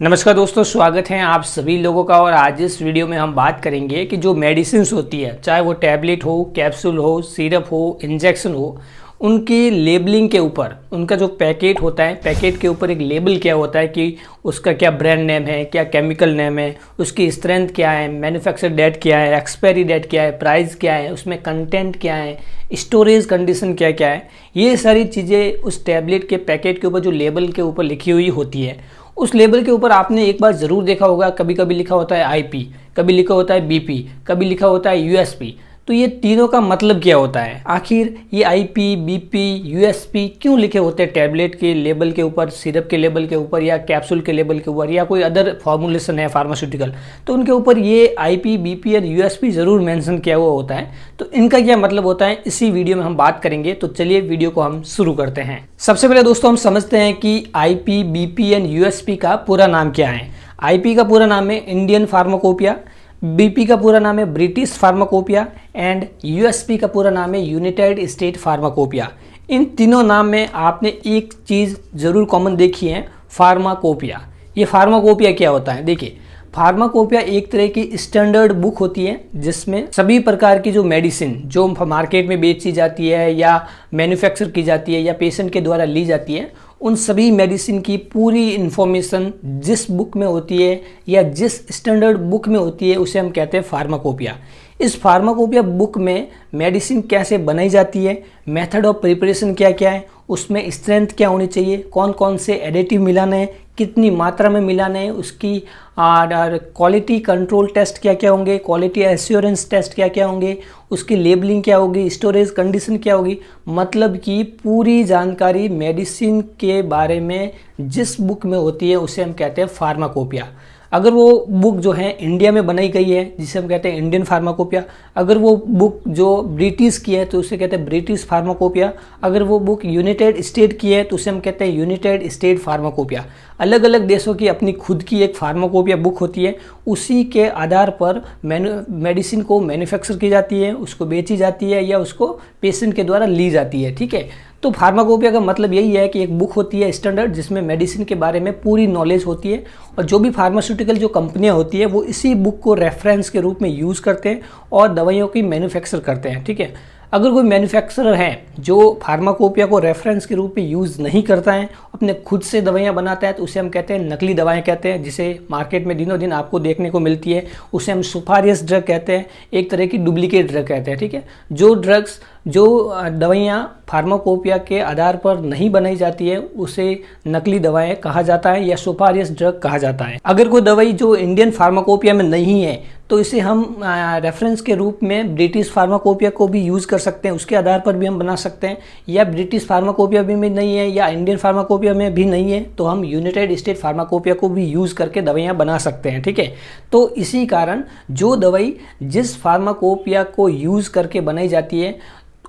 नमस्कार दोस्तों, स्वागत है आप सभी लोगों का। और आज इस वीडियो में हम बात करेंगे कि जो मेडिसिन्स होती है, चाहे वो टैबलेट हो, कैप्सूल हो, सिरप हो, इंजेक्शन हो, उनकी लेबलिंग के ऊपर, उनका जो पैकेट होता है, पैकेट के ऊपर एक लेबल क्या होता है कि उसका क्या ब्रांड नेम है, क्या केमिकल नेम है, उसकी स्ट्रेंथ क्या है, मैन्युफैक्चर डेट क्या है, एक्सपायरी डेट क्या है, प्राइस क्या है, उसमें कंटेंट क्या है, स्टोरेज कंडीशन क्या क्या है, ये सारी चीज़ें उस टैबलेट के पैकेट के ऊपर जो लेबल के ऊपर लिखी हुई होती है। उस लेबल के ऊपर आपने एक बार ज़रूर देखा होगा, कभी कभी लिखा होता है आईपी, कभी लिखा होता है बीपी, कभी लिखा होता है यूएसपी। तो ये तीनों का मतलब क्या होता है? आखिर ये आईपी, बीपी, यूएसपी क्यों लिखे होते हैं टैबलेट के लेबल के ऊपर, सिरप के लेबल के ऊपर, या कैप्सूल के लेबल के ऊपर, या कोई अदर फॉर्मुलेशन है फार्मास्यूटिकल, तो उनके ऊपर ये आईपी, बीपी और यूएसपी ज़रूर मेंशन किया हुआ होता है। तो इनका क्या मतलब होता है, इसी वीडियो में हम बात करेंगे। तो चलिए वीडियो को हम शुरू करते हैं। सबसे पहले दोस्तों हम समझते हैं कि आईपी, बीपी एंड यूएसपी का पूरा नाम क्या है। आईपी का पूरा नाम है इंडियन फार्माकोपिया, बीपी का पूरा नाम है ब्रिटिश फार्माकोपिया एंड यूएसपी का पूरा नाम है यूनाइटेड स्टेट फार्माकोपिया। इन तीनों नाम में आपने एक चीज़ ज़रूर कॉमन देखी है, फार्माकोपिया। ये फार्माकोपिया क्या होता है? देखिए, फार्माकोपिया एक तरह की स्टैंडर्ड बुक होती है जिसमें सभी प्रकार की जो मेडिसिन जो मार्केट में बेची जाती है या मैन्युफैक्चर की जाती है या पेशेंट के द्वारा ली जाती है, उन सभी मेडिसिन की पूरी इन्फॉर्मेशन जिस बुक में होती है या जिस स्टैंडर्ड बुक में होती है उसे हम कहते हैं फार्माकोपिया। इस फार्माकोपिया बुक में मेडिसिन कैसे बनाई जाती है, मेथड ऑफ प्रिपरेशन क्या क्या है, उसमें स्ट्रेंथ क्या होनी चाहिए, कौन कौन से एडिटिव मिलाने हैं, कितनी मात्रा में मिलाने हैं, उसकी क्वालिटी कंट्रोल टेस्ट क्या क्या होंगे, क्वालिटी एश्योरेंस टेस्ट क्या क्या होंगे, उसकी लेबलिंग क्या होगी, स्टोरेज कंडीशन क्या होगी, मतलब कि पूरी जानकारी मेडिसिन के बारे में जिस बुक में होती है उसे हम कहते हैं फार्माकोपिया। अगर वो बुक जो है इंडिया में बनाई गई है जिसे हम कहते हैं इंडियन फार्माकोपिया, अगर वो बुक जो ब्रिटिश की है तो उसे कहते हैं ब्रिटिश फार्माकोपिया, अगर वो बुक यूनाइटेड स्टेट की है तो उसे हम कहते हैं यूनाइटेड स्टेट फार्माकोपिया। अलग अलग देशों की अपनी खुद की एक फार्माकोपिया बुक होती है, उसी के आधार पर मेडिसिन को मैन्युफैक्चर की जाती है, उसको बेची जाती है या उसको पेशेंट के द्वारा ली जाती है। ठीक है, तो फार्माकोपिया का मतलब यही है कि एक बुक होती है स्टैंडर्ड जिसमें मेडिसिन के बारे में पूरी नॉलेज होती है, और जो भी फार्मास्यूटिकल जो कंपनियां होती है वो इसी बुक को रेफरेंस के रूप में यूज़ करते हैं और दवाइयों की मैन्युफैक्चर करते हैं। ठीक है, अगर कोई मैन्युफैक्चरर है जो फार्माकोपिया को रेफरेंस के रूप में यूज़ नहीं करता है, अपने खुद से दवाइयाँ बनाता है, तो उसे हम कहते हैं नकली दवाएं कहते हैं, जिसे मार्केट में दिनों दिन आपको देखने को मिलती है। उसे हम सुपारियस ड्रग कहते हैं, एक तरह की डुप्लीकेट ड्रग कहते हैं। ठीक है, जो ड्रग्स जो दवाइयाँ फार्माकोपिया के आधार पर नहीं बनाई जाती है उसे नकली दवाएं कहा जाता है या सुपारियस ड्रग कहा जाता है। अगर कोई दवाई जो इंडियन फार्माकोपिया में नहीं है तो इसे हम रेफरेंस के रूप में ब्रिटिश फार्माकोपिया को भी यूज़ कर सकते हैं, उसके आधार पर भी हम बना सकते हैं। या ब्रिटिश फार्माकोपिया भी में नहीं है या इंडियन फार्माकोपिया में भी नहीं है तो हम यूनाइटेड स्टेट फार्माकोपिया को भी यूज़ करके दवाइयाँ बना सकते हैं। ठीक है, तो इसी कारण जो दवाई जिस फार्माकोपिया को यूज़ करके बनाई जाती है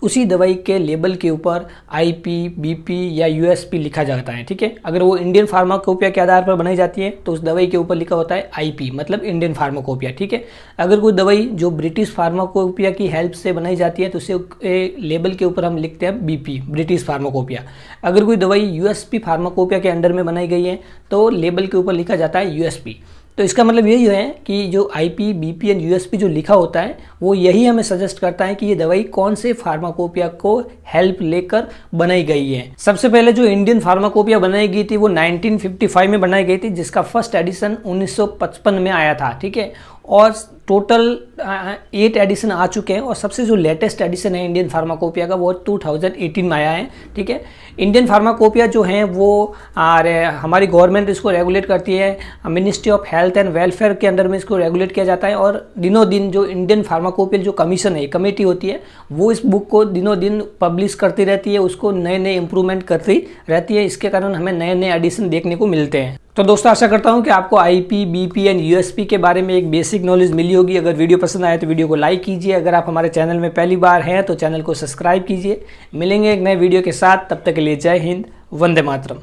उसी दवाई के लेबल के ऊपर आईपी, बीपी या यूएसपी लिखा जाता है। ठीक है, अगर वो इंडियन फार्माकोपिया के आधार पर बनाई जाती है तो उस दवाई के ऊपर लिखा होता है आईपी, मतलब इंडियन फार्माकोपिया। ठीक है, अगर कोई दवाई जो ब्रिटिश फार्माकोपिया की हेल्प से बनाई जाती है तो उसे लेबल के ऊपर हम लिखते हैं बीपी, ब्रिटिश फार्माकोपिया। अगर कोई दवाई यूएसपी फार्माकोपिया के अंडर में बनाई गई है तो लेबल के ऊपर लिखा जाता है यूएसपी। तो इसका मतलब यही है कि जो आईपी, बीपी एंड यूएसपी जो लिखा होता है वो यही हमें सजेस्ट करता है कि ये दवाई कौन से फार्माकोपिया को हेल्प लेकर बनाई गई है। सबसे पहले जो इंडियन फार्माकोपिया बनाई गई थी वो 1955 में बनाई गई थी, जिसका फर्स्ट एडिशन 1955 में आया था। ठीक है, और टोटल 8 एडिशन आ चुके हैं और सबसे जो लेटेस्ट एडिशन है इंडियन फार्माकोपिया का वो 2018 में आया है। ठीक है, इंडियन फार्माकोपिया जो है वो हमारी गवर्नमेंट इसको रेगुलेट करती है, ministry of health and welfare के अंडर में इसको रेगुलेट किया जाता है। और दिनों दिन जो इंडियन फार्माकोपिया जो कमीशन है, कमेटी होती है, वो इस बुक को दिनों दिन पब्लिश करती रहती है, उसको नए नए इम्प्रूवमेंट करती रहती है। इसके कारण हमें नए नए एडिशन देखने को मिलते हैं। तो दोस्तों आशा करता हूं कि आपको आईपी, बीपी एंड यूएसपी के बारे में एक बेसिक नॉलेज मिली होगी। अगर वीडियो पसंद आए तो वीडियो को लाइक कीजिए। अगर आप हमारे चैनल में पहली बार हैं तो चैनल को सब्सक्राइब कीजिए। मिलेंगे एक नए वीडियो के साथ, तब तक के लिए जय हिंद, वंदे मातरम।